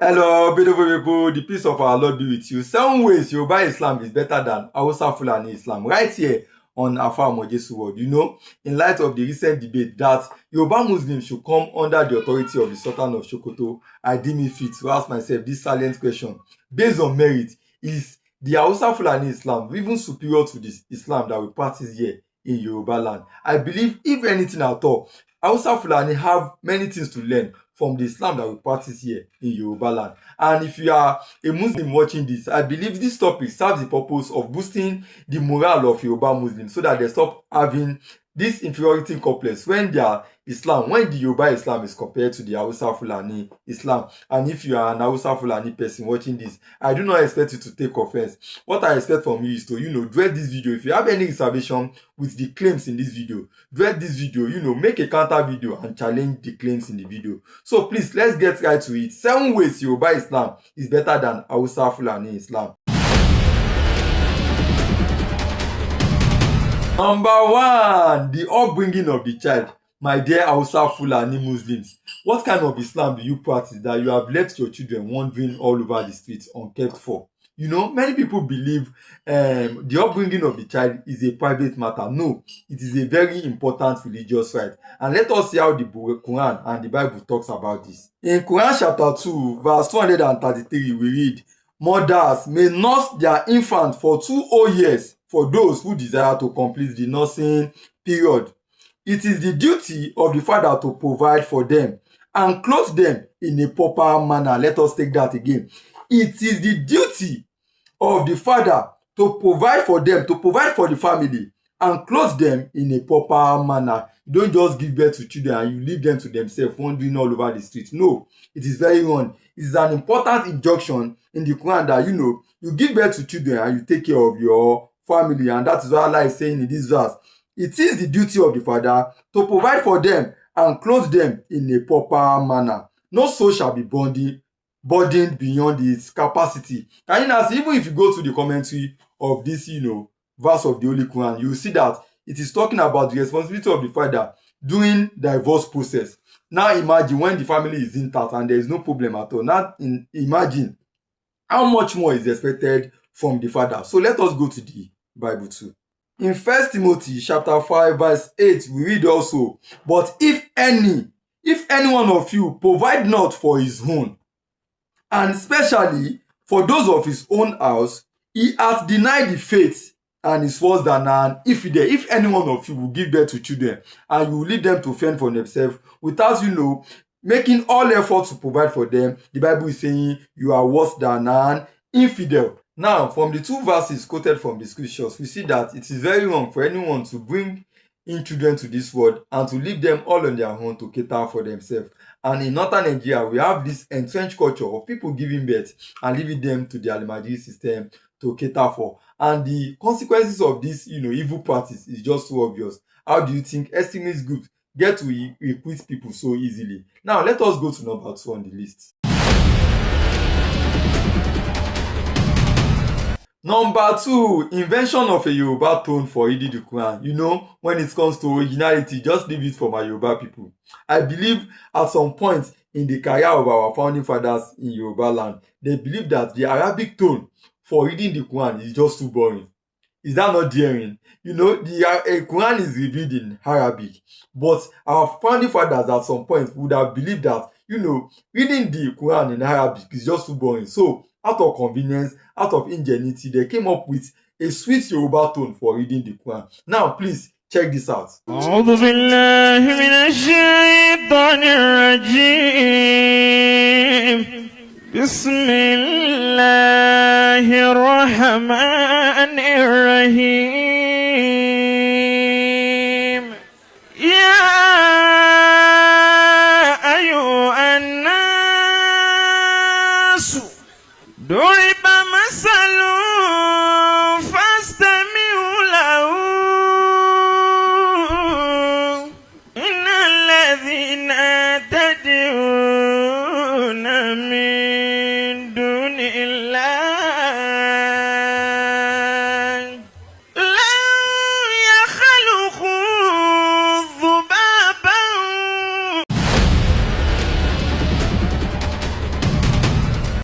Hello, beautiful people. The peace of our Lord be with you. 7 ways Yoruba Islam is better than Hausa-Fulani Islam. Right here on Alpha Mojesu World. In light of the recent debate that Yoruba Muslims should come under the authority of the Sultan of Sokoto, I deem it fit to ask myself this silent question. Based on merit, is the Hausa-Fulani Islam even superior to the Islam that we practice here in Yoruba land? I believe, if anything at all, Hausa-Fulani have many things to learn from the Islam that we practice here in Yoruba land. And if you are a Muslim watching this, I believe this topic serves the purpose of boosting the morale of Yoruba Muslims so that they stop having this inferiority complex when the Yoruba Islam is compared to the Hausa Fulani Islam. And if you are an Hausa Fulani person watching this, I do not expect you to take offense. What I expect from you is to, dread this video. If you have any reservation with the claims in this video, dread this video, make a counter video and challenge the claims in the video. So please, let's get right to it. 7 ways Yoruba Islam is better than Hausa Fulani Islam. Number 1, the upbringing of the child. My dear Hausa Fulani Muslims, what kind of Islam do you practice that you have left your children wandering all over the streets unkept for? Many people believe the upbringing of the child is a private matter. No, it is a very important religious right. And let us see how the Quran and the Bible talks about this. In Quran chapter 2, verse 233, we read, "Mothers may nurse their infant for 2 whole years for those who desire to complete the nursing period. It is the duty of the father to provide for them and clothe them in a proper manner." Let us take that again. It is the duty of the father to provide for them, to provide for the family, and clothe them in a proper manner. You don't just give birth to children and you leave them to themselves wandering all over the street. No, it is very wrong. It is an important injunction in the Quran that you give birth to children and you take care of your family, and that is what Allah is saying in this verse. It is the duty of the father to provide for them and clothe them in a proper manner. No soul shall be burdened beyond its capacity. And even if you go to the commentary of this verse of the Holy Quran, you will see that it is talking about the responsibility of the father during divorce process. Now imagine when the family is intact and there is no problem at all. Now imagine how much more is expected from the father. So let us go to the Bible too. In 1 Timothy chapter 5 verse 8, we read also, "But if any one of you provide not for his own, and especially for those of his own house, he hath denied the faith and is worse than an infidel." If any one of you will give birth to children and you will leave them to fend for themselves without making all efforts to provide for them, the Bible is saying you are worse than an infidel. Now, from the 2 verses quoted from the scriptures, we see that it is very wrong for anyone to bring in children to this world and to leave them all on their own to cater for themselves. And in northern Nigeria, we have this entrenched culture of people giving birth and leaving them to the Alimajiri system to cater for. And the consequences of this, evil practice is just so obvious. How do you think extremist groups get to equip people so easily? Now, let us go to number 2 on the list. Number 2, invention of a Yoruba tone for reading the Quran. When it comes to originality, just leave it for my Yoruba people. I believe at some point in the career of our founding fathers in Yoruba land, they believe that the Arabic tone for reading the Quran is just too boring. Is that not daring? The Quran is revealed in Arabic, but our founding fathers at some point would have believed that, reading the Quran in Arabic is just too boring. So, out of convenience, out of ingenuity, they came up with a sweet Yoruba tone for reading the Quran. Now, please check this out. أعوذ بالله من الشيطان الرجيم بسم الله الرحمن الرحيم يا أيها الناس ضرب مثل فاستمعوا له إن الذين تدعون من دون الله لن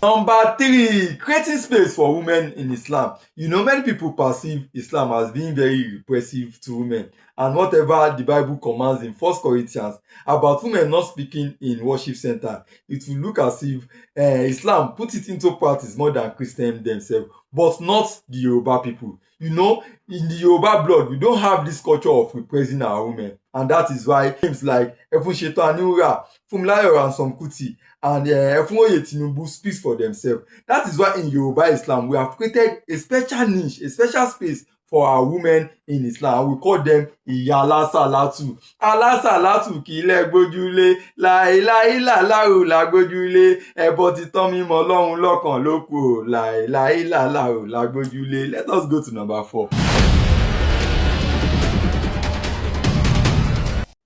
Number three, creating space for women in Islam. Many people perceive Islam as being very repressive to women. And whatever the Bible commands in First Corinthians about women not speaking in worship center, it will look as if Islam put it into practice more than Christians themselves, but not the Yoruba people. In the Yoruba blood, we don't have this culture of repressing our women. And that is why names like Efunsheto Aniura, Funmilayo Ransom Kuti, and Efunwoye Tinubu speaks for themselves. That is why in Yoruba Islam, we have created a special niche, a special space for our women in Islam, and we call them Ìyá Alásàlátù. Alásàlátù kì í lẹ̀ gbójúlé, láìláìláláò la gbójúlé, ẹbọ ti tán mímọ́ Ọlọ́run lọ́kàn ló kù o, láìláìláláò la gbójúlé. Let us go to number 4.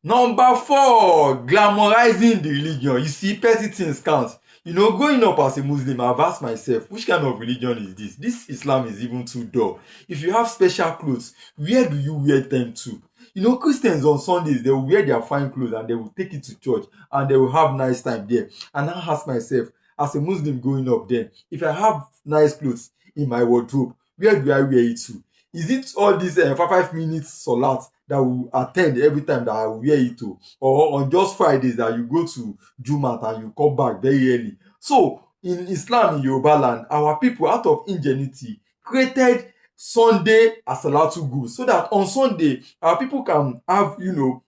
Number 4, glamorizing the religion. You see, petty things count. Growing up as a Muslim, I've asked myself, which kind of religion is this? This Islam is even too dull. If you have special clothes, where do you wear them to? Christians on Sundays, they will wear their fine clothes and they will take it to church and they will have nice time there. And I ask myself, as a Muslim growing up then, if I have nice clothes in my wardrobe, where do I wear it to? Is it all these 5 minutes salat that we attend every time that I wear it to, or on just Fridays that you go to Jumat and you come back very early? So in Islam, in Yoruba land, our people, out of ingenuity, created Sunday Asalatu groups so that on Sunday our people can have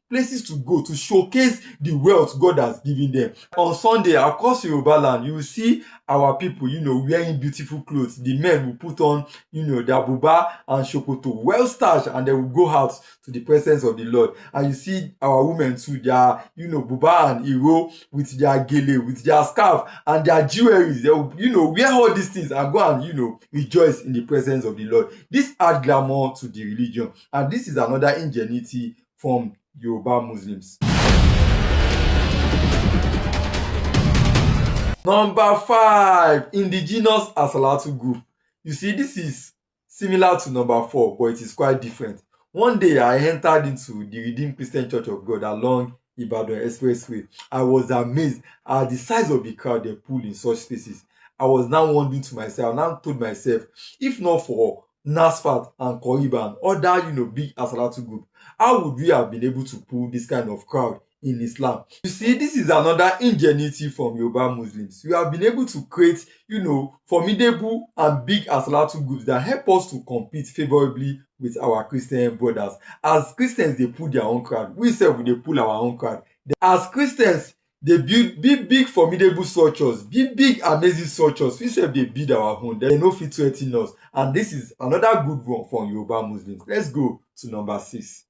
places to go to showcase the wealth God has given them. On Sunday across Yoruba land, you will see our people wearing beautiful clothes. The men will put on their buba and shokoto, well starched, and they will go out to the presence of the Lord. And you see our women too, their buba and iro with their gele, with their scarf and their jewelry. They will wear all these things and go and rejoice in the presence of the Lord. This adds glamour to the religion, and this is another ingenuity from Yoruba Muslims. Number 5, indigenous Asalatu group. You see, this is similar to number 4, but it is quite different. One day I entered into the Redeemed Christian Church of God along Ibadan Expressway. I was amazed at the size of the crowd they pulled in such spaces. I was now wondering to myself, now told myself, if not for Nasfat and Koriban, other big Asalatu group, how would we have been able to pull this kind of crowd in Islam? You see, this is another ingenuity from Yoruba Muslims. We have been able to create formidable and big Asalatu groups that help us to compete favorably with our Christian brothers. As Christians, they pull their own crowd. We say they pull our own crowd. As Christians, they build big formidable structures, big amazing structures. We say they build our own. They no fit threaten us. And this is another good one from Yoruba Muslims. Let's go to number 6.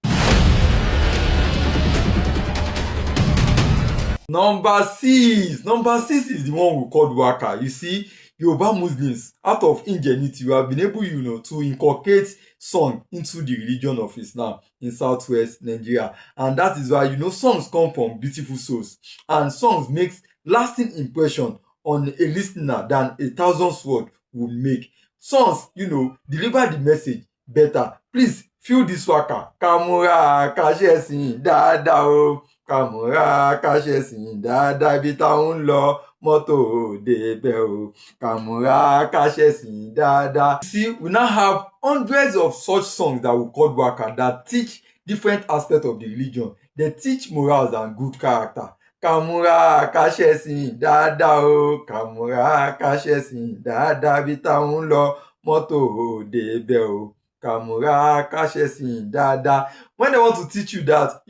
Number 6 is the one we call Waka. You see, Yoruba Muslims, out of ingenuity, we have been able to inculcate song into the religion of Islam in southwest Nigeria. And that is why songs come from beautiful souls, and songs makes lasting impression on a listener than 1,000 words would make. Songs deliver the message better. Please feel this waka. Kamura kashesin dada o, kamura kashesin dada, ibi tá ń lọ mọ́tò débẹ̀ o, kamura kashesin dada. See, we now have hundreds of such songs that we call waka that teach different aspects of the religion. They teach morals and good character. Kamura kashesin dada o, kamura kashesin dada, ibi tá ń lọ mọ́tò débẹ̀ o, kamura kashesin dada. When they want to teach you that,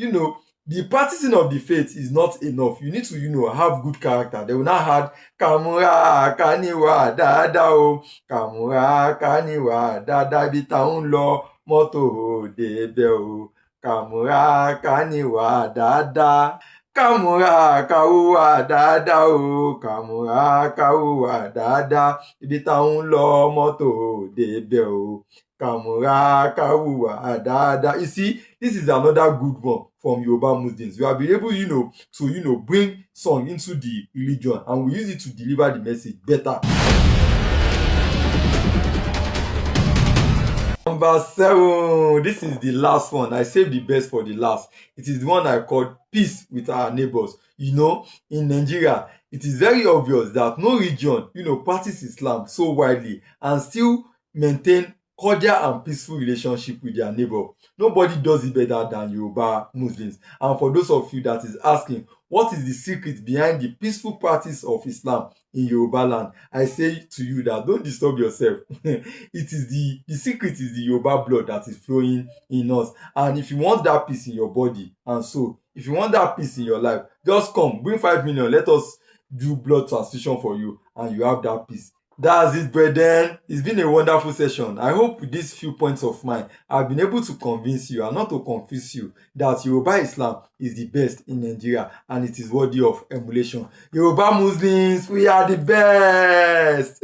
the practicing of the faith is not enough. You need to, have good character. They will now add kamura kaniwa dada o, kamura kaniwa dada, ibi tá ń lọ mọ́tò débẹ̀ o, kamura kaniwa dada. Kamura kawuwa dada o, kamura kawuwa dada, ibi tá ń lọ mọ́tò débẹ̀ o, kamura kawuwa dada. You see, this is another good one from Yoruba Muslims. We have been able, to bring song into the religion, and we use it to deliver the message better. Number 7. This is the last one. I saved the best for the last. It is the one I called peace with our neighbors. In Nigeria, it is very obvious that no region, practice Islam so widely and still maintain cordial and peaceful relationship with their neighbor. Nobody does it better than Yoruba Muslims. And for those of you that is asking, what is the secret behind the peaceful practice of Islam in Yoruba land? I say to you that don't disturb yourself. The secret is the Yoruba blood that is flowing in us. And if you want that peace in your body and soul, if you want that peace in your life, just come, bring 5 million, let us do blood transfusion for you, and you have that peace. That's it, brethren. It's been a wonderful session. I hope with these few points of mine, I've been able to convince you and not to confuse you that Yoruba Islam is the best in Nigeria and it is worthy of emulation. Yoruba Muslims, we are the best.